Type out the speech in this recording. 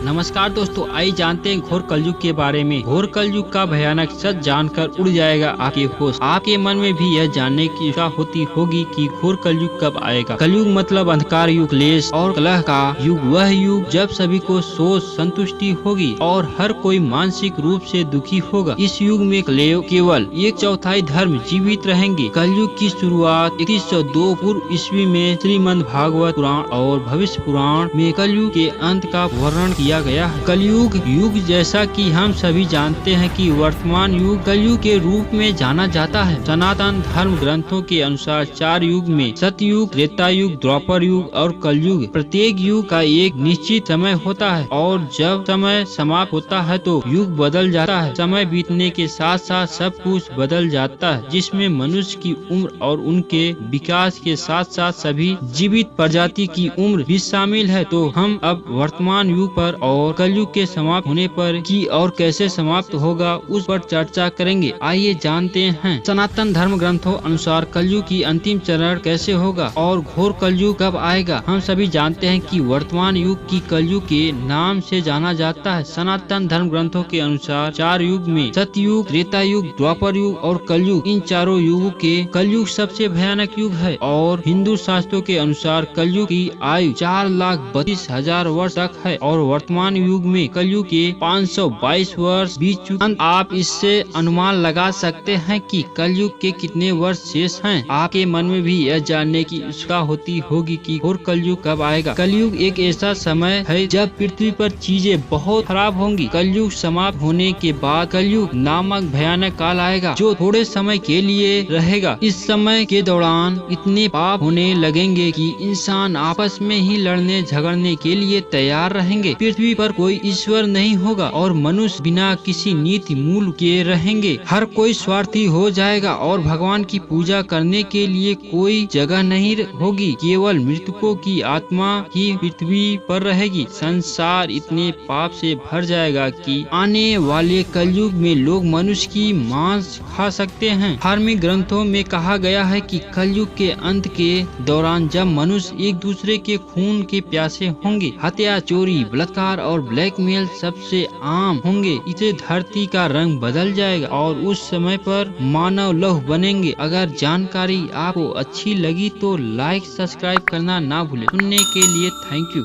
नमस्कार दोस्तों, आइए जानते हैं घोर कलयुग के बारे में। घोर कलयुग का भयानक सच जानकर उड़ जाएगा आपके होश। आपके मन में भी यह जानने की इच्छा होती होगी कि घोर कलयुग कब आएगा। कलयुग मतलब अंधकार युग, क्लेश और कलह का युग। वह युग जब सभी को सोच संतुष्टि होगी और हर कोई मानसिक रूप से दुखी होगा। इस युग में केवल 1/4 धर्म जीवित रहेंगे। कलयुग की शुरुआत 3102 पूर्व ईस्वी में श्रीमद् भागवत पुराण और भविष्य पुराण में कलयुग के अंत का वर्णन किया गया है। कलयुग युग जैसा कि हम सभी जानते हैं कि वर्तमान युग कलयुग के रूप में जाना जाता है। सनातन धर्म ग्रंथों के अनुसार 4 युग में सतयुग, त्रेता युग, द्वापर युग और कलयुग। प्रत्येक युग का एक निश्चित समय होता है और जब समय समाप्त होता है तो युग बदल जाता है। समय बीतने के साथ साथ सब कुछ बदल जाता है, जिसमें मनुष्य की उम्र और उनके विकास के साथ साथ सभी जीवित प्रजाति की उम्र भी शामिल है। तो हम अब वर्तमान युग पर और कलयुग के समाप्त होने पर की और कैसे समाप्त होगा उस पर चर्चा करेंगे। आइए जानते हैं सनातन धर्म ग्रंथों अनुसार कलयुग की अंतिम चरण कैसे होगा और घोर कलयुग कब आएगा। हम सभी जानते हैं कि वर्तमान युग की कलयुग के नाम से जाना जाता है। सनातन धर्म ग्रंथों के अनुसार 4 युग में सतयुग, त्रेता युग, द्वापर युग और कलयुग, इन चारों युगों के कलयुग सबसे भयानक युग है और हिंदू शास्त्रों के अनुसार कलयुग की आयु 4,32,000 वर्ष तक है और वर्तमान युग में कलयुग के 522 वर्ष बीत चुके। आप इससे अनुमान लगा सकते हैं कि कलयुग के कितने वर्ष शेष हैं। आपके मन में भी यह जानने की इच्छा होती होगी कि घोर कलयुग कब आएगा। कलयुग एक ऐसा समय है जब पृथ्वी पर चीजें बहुत खराब होंगी। कलयुग समाप्त होने के बाद कलयुग नामक भयानक काल आएगा जो थोड़े समय के लिए रहेगा। इस समय के दौरान इतने पाप होने लगेंगे कि इंसान आपस में ही लड़ने झगड़ने के लिए तैयार रहेंगे। पृथ्वी पर कोई ईश्वर नहीं होगा और मनुष्य बिना किसी नीति मूल के रहेंगे। हर कोई स्वार्थी हो जाएगा और भगवान की पूजा करने के लिए कोई जगह नहीं होगी। केवल मृतकों की आत्मा ही पृथ्वी पर रहेगी। संसार इतने पाप से भर जाएगा कि आने वाले कलयुग में लोग मनुष्य की मांस खा सकते हैं। धार्मिक ग्रंथों में कहा गया है कि कलयुग के अंत के दौरान जब मनुष्य एक दूसरे के खून के प्यासे होंगे, हत्या, चोरी, बलात्कार और ब्लैकमेल सबसे आम होंगे। इसे धरती का रंग बदल जाएगा और उस समय पर मानव लौह बनेंगे। अगर जानकारी आपको अच्छी लगी तो लाइक सब्सक्राइब करना ना भूलें। सुनने के लिए थैंक यू।